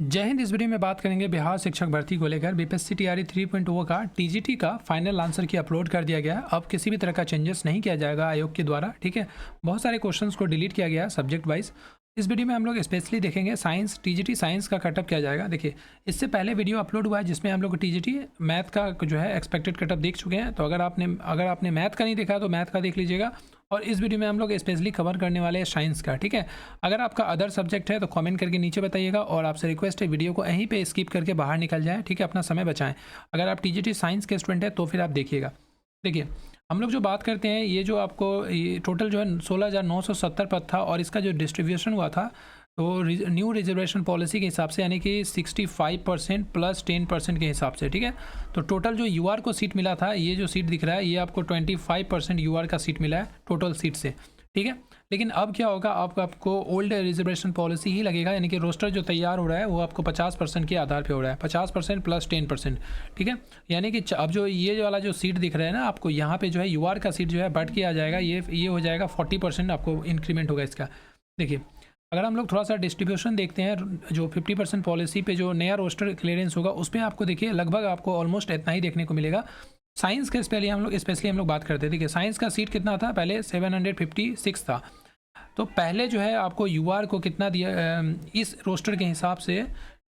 जय हिंद। इस वीडियो में बात करेंगे बिहार शिक्षक भर्ती को लेकर। बीपीएससी टीआरई 3.0 का टीजीटी का फाइनल आंसर की अपलोड कर दिया गया है। अब किसी भी तरह का चेंजेस नहीं किया जाएगा आयोग के द्वारा, ठीक है। बहुत सारे क्वेश्चंस को डिलीट किया गया है सब्जेक्ट वाइज। इस वीडियो में हम लोग स्पेशली देखेंगे साइंस, टीजीटी साइंस का कटअप किया जाएगा। देखिए, इससे पहले वीडियो अपलोड हुआ है जिसमें हम लोग टीजीटी मैथ का जो है एक्सपेक्टेड कटअप देख चुके हैं। तो अगर आपने मैथ का नहीं देखा तो मैथ का देख लीजिएगा। और इस वीडियो में हम लोग स्पेशली कवर करने वाले हैं साइंस का, ठीक है। अगर आपका अदर सब्जेक्ट है तो कमेंट करके नीचे बताइएगा, और आपसे रिक्वेस्ट है वीडियो को यहीं पे स्किप करके बाहर निकल जाए, ठीक है, अपना समय बचाएं। अगर आप टीजीटी साइंस के स्टूडेंट हैं तो फिर आप देखिएगा। देखिए, हम लोग जो बात करते हैं, ये जो आपको ये टोटल जो है 16,970 पद था, और इसका जो डिस्ट्रीब्यूशन हुआ था तो न्यू रिजर्वेशन पॉलिसी के हिसाब से, यानी कि 65% प्लस 10% के हिसाब से, ठीक है। तो टोटल जो यूआर को सीट मिला था, ये जो सीट दिख रहा है, ये आपको 25% यूआर का सीट मिला है टोटल सीट से, ठीक है। लेकिन अब क्या होगा, आपको ओल्ड रिजर्वेशन पॉलिसी ही लगेगा, यानी कि रोस्टर जो तैयार हो रहा है वो आपको 50% के आधार पे हो रहा है, 50% प्लस 10%, ठीक है। यानी कि अब जो ये वाला जो सीट दिख रहा है ना आपको, यहाँ पे जो है यूआर का सीट जो है बढ़ के आ जाएगा, ये हो जाएगा 40% आपको इंक्रीमेंट होगा इसका। देखिए, अगर हम लोग थोड़ा सा डिस्ट्रीब्यूशन देखते हैं, जो 50% पॉलिसी पे जो नया रोस्टर क्लियरेंस होगा उस पर आपको देखिए लगभग आपको ऑलमोस्ट इतना ही देखने को मिलेगा। साइंस के स्पेशली हम लोग बात करते थे। देखिए, साइंस का सीट कितना था, पहले 756 था। तो पहले जो है आपको यूआर को कितना दिया, इस रोस्टर के हिसाब से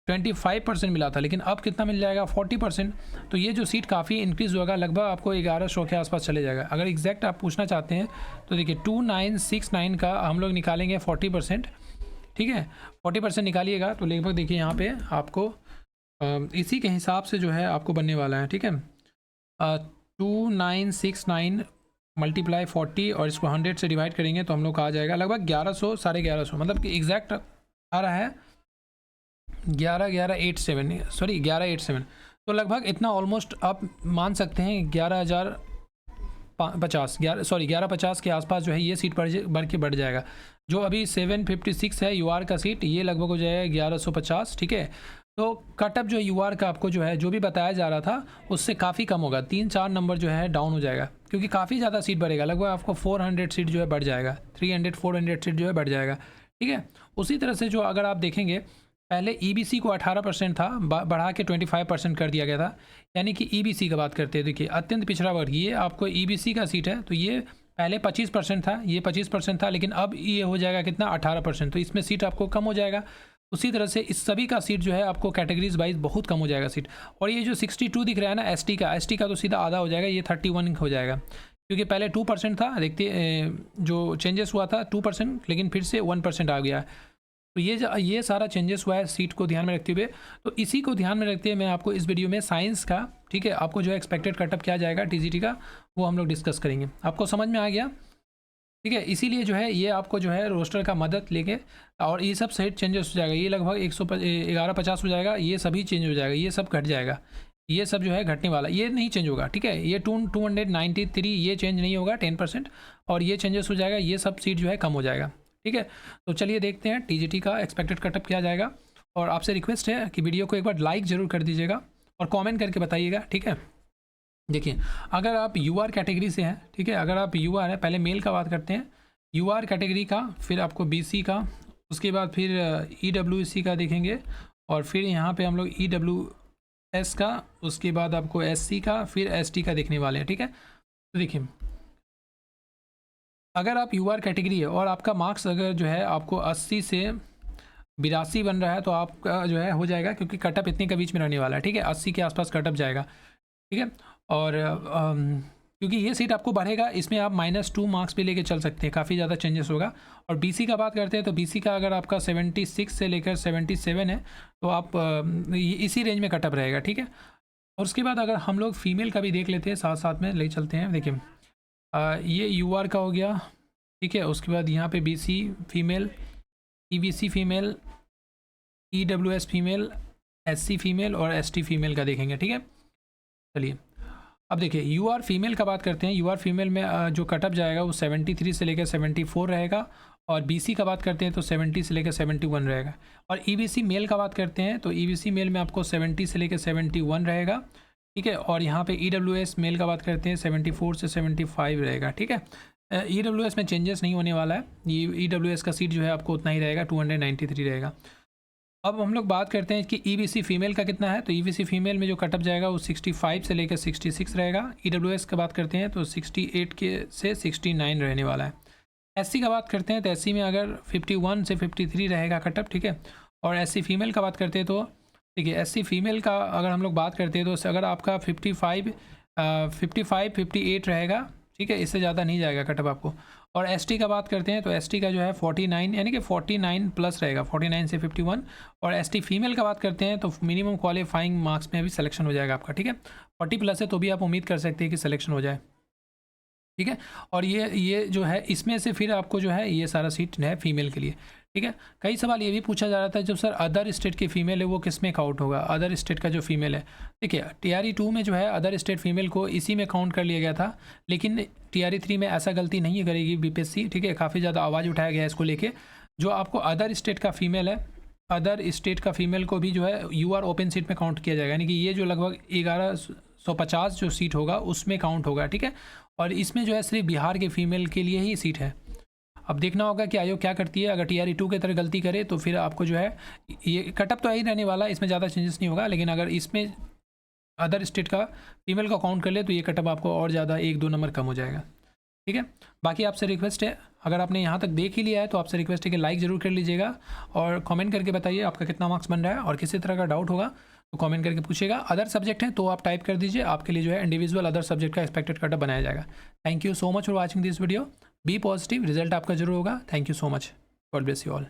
25% मिला था, लेकिन अब कितना मिल जाएगा, 40%। तो ये जो सीट काफ़ी इंक्रीज़ होगा, लगभग आपको 1100 के आसपास चले जाएगा। अगर एग्जैक्ट आप पूछना चाहते हैं तो देखिए 2969 का हम लोग निकालेंगे 40%, ठीक है। 40% निकालिएगा तो लगभग देखिए यहाँ पे आपको इसी के हिसाब से जो है आपको बनने वाला है, ठीक है। 2969 मल्टीप्लाई 40 और इसको 100 से डिवाइड करेंगे तो हम लोग का आ जाएगा लगभग 1100, 1150, मतलब कि एग्जैक्ट आ रहा है 1187। तो लगभग इतना ऑलमोस्ट आप मान सकते हैं 1150 के आसपास जो है ये सीट बढ़ जाएगा। जो अभी 756 है यूआर का सीट, ये लगभग हो जाएगा 1150, ठीक है। तो कटअप जो यूआर का आपको जो है जो भी बताया जा रहा था उससे काफ़ी कम होगा, 3-4 नंबर जो है डाउन हो जाएगा, क्योंकि काफ़ी ज़्यादा सीट बढ़ेगा। लगभग आपको 400 सीट जो है बढ़ जाएगा, 300-400 सीट जो है बढ़ जाएगा, ठीक है। उसी तरह से जो अगर आप देखेंगे, पहले ईबीसी को 18% था, बढ़ा के 25% कर दिया गया था। यानी कि ईबीसी का बात करते हैं, देखिए अत्यंत पिछड़ा वर्ग, ये आपको ईबीसी का सीट है, तो ये पहले 25% था, ये 25% था, लेकिन अब ये हो जाएगा कितना, 18%। तो इसमें सीट आपको कम हो जाएगा। उसी तरह से इस सभी का सीट जो है आपको कैटेगरीज वाइज बहुत कम हो जाएगा सीट। और ये जो 62 दिख रहा है ना एसटी का तो सीधा आधा हो जाएगा, ये 31 हो जाएगा, क्योंकि पहले 2% था। देखते जो चेंजेस हुआ था 2%, लेकिन फिर से 1% आ गया। तो ये सारा चेंजेस हुआ है सीट को ध्यान में रखते हुए। तो इसी को ध्यान में रखते हुए मैं आपको इस वीडियो में साइंस का, ठीक है, आपको जो है एक्सपेक्टेड कटअप किया जाएगा टीजीटी का, वो हम लोग डिस्कस करेंगे। आपको समझ में आ गया, ठीक है। इसीलिए जो है ये आपको जो है रोस्टर का मदद लेके, और ये सब सही चेंजेस हो जाएगा। ये लगभग 1150 हो जाएगा, ये सभी चेंज हो जाएगा, ये सब घट जाएगा, ये सब जो है घटने वाला, ये नहीं चेंज होगा, ठीक है। ये 293 ये चेंज नहीं होगा 10%, और ये चेंजेस हो जाएगा, ये सब सीट जो है कम हो जाएगा, ठीक है। तो चलिए देखते हैं टीजीटी का एक्सपेक्टेड कटअप किया जाएगा। और आपसे रिक्वेस्ट है कि वीडियो को एक बार लाइक ज़रूर कर दीजिएगा और कमेंट करके बताइएगा, ठीक है। देखिए, अगर आप यूआर कैटेगरी से हैं, ठीक है, अगर आप यूआर है, पहले मेल का बात करते हैं, यूआर कैटेगरी का, फिर आपको बीसी का, उसके बाद फिर ईडब्ल्यूसी का देखेंगे, और फिर यहाँ पे हम लोग ईडब्ल्यूएस का, उसके बाद आपको एससी का, फिर एसटी का देखने वाले हैं, ठीक है। तो देखिए, अगर आप यूआर कैटेगरी है और आपका मार्क्स अगर जो है आपको 80 से 82 बन रहा है तो आपका जो है हो जाएगा, क्योंकि कटअप इतने के बीच में रहने वाला है, ठीक है। 80 के आसपास कटअप जाएगा, ठीक है। और क्योंकि ये सीट आपको बढ़ेगा, इसमें आप -2 मार्क्स पे लेके चल सकते हैं, काफ़ी ज़्यादा चेंजेस होगा। और बीसी का बात करते हैं तो बीसी का अगर आपका 76 से लेकर 77 है तो आप इसी रेंज में कटअप रहेगा, ठीक है। और उसके बाद अगर हम लोग फीमेल का भी देख लेते हैं, साथ साथ में ले चलते हैं। देखिए, ये यूआर का हो गया, ठीक है। उसके बाद यहाँ पे BC female, EBC female, EWS female, SC female और एसटी फीमेल का देखेंगे, ठीक है। चलिए, अब देखिए यूआर फीमेल का बात करते हैं। यूआर फीमेल में जो कटअप जाएगा वो 73 से लेकर 74 रहेगा, और बीसी का बात करते हैं तो 70 से लेकर 71 रहेगा। और ईबीसी मेल का बात करते हैं तो ईबीसी मेल में आपको 70 से लेकर 71 रहेगा, ठीक है। और यहाँ पे ईडब्ल्यूएस मेल का बात करते हैं 74 से 75 रहेगा, ठीक है। ईडब्ल्यूएस में चेंजेस नहीं होने वाला है, ये ईडब्ल्यूएस का सीट जो है आपको उतना ही रहेगा, 293 रहेगा। अब हम लोग बात करते हैं कि ईबीसी फीमेल का कितना है। तो ईबीसी फीमेल में जो कटअप जाएगा वो 65 से लेकर 66 रहेगा। ईडब्ल्यूएस का बात करते हैं तो 68 के से 69 रहने वाला है। एससी का बात करते हैं तो एससी में अगर 51 से 53 रहेगा कटअप, ठीक है। और एससी फीमेल का बात करते हैं तो ठीक है, एससी फीमेल का अगर हम लोग बात करते हैं तो अगर आपका 55 58 रहेगा, ठीक है, इससे ज़्यादा नहीं जाएगा कटअप आपको। और एसटी का बात करते हैं तो एसटी का जो है 49 यानी कि 49 प्लस रहेगा, 49 से 51। और एसटी फीमेल का बात करते हैं तो मिनिमम क्वालिफाइंग मार्क्स में भी सिलेक्शन हो जाएगा आपका, ठीक है। 40 प्लस है तो भी आप उम्मीद कर सकते हैं कि सिलेक्शन हो जाए, ठीक है। और ये जो है इसमें से फिर आपको जो है ये सारा सीट है फीमेल के लिए, ठीक है। कई सवाल ये भी पूछा जा रहा था जब सर अदर स्टेट की फ़ीमेल है वो किस में काउंट होगा, अदर स्टेट का जो फीमेल है। देखिए टीआरई 2 में जो है अदर स्टेट फीमेल को इसी में काउंट कर लिया गया था, लेकिन टीआरई 3 में ऐसा गलती नहीं करेगी बीपीएससी, ठीक है। काफ़ी ज़्यादा आवाज़ उठाया गया है इसको लेके। जो आपको अदर स्टेट का फीमेल है, अदर स्टेट का फीमेल को भी जो है यूआर ओपन सीट में काउंट किया जाएगा, यानी कि ये जो लगभग 1150 जो सीट होगा उसमें काउंट होगा, ठीक है। और इसमें जो है सिर्फ बिहार के फीमेल के लिए ही सीट है। अब देखना होगा कि आयोग क्या करती है। अगर टीआरई 2 की तरह गलती करे तो फिर आपको जो है ये कटअप तो यही रहने वाला है, इसमें ज़्यादा चेंजेस नहीं होगा। लेकिन अगर इसमें अदर स्टेट का फीमेल का काउंट कर ले तो ये कटअप आपको और ज़्यादा 1-2 नंबर कम हो जाएगा, ठीक है। बाकी आपसे रिक्वेस्ट है, अगर आपने यहाँ तक देख ही लिया है तो आपसे रिक्वेस्ट है कि लाइक ज़रूर कर लीजिएगा और कमेंट करके बताइए आपका कितना मार्क्स बन रहा है। और किसी तरह का डाउट होगा तो कमेंट करके पूछिएगा। अदर सब्जेक्ट हैं तो आप टाइप कर दीजिए, आपके लिए जो है इंडिविजुअल अदर सब्जेक्ट का एक्सपेक्टेड कटअप बनाया जाएगा। Thank you so much for watching this video. Be positive, result आपका जरूर होगा। Thank you so much, God bless you all.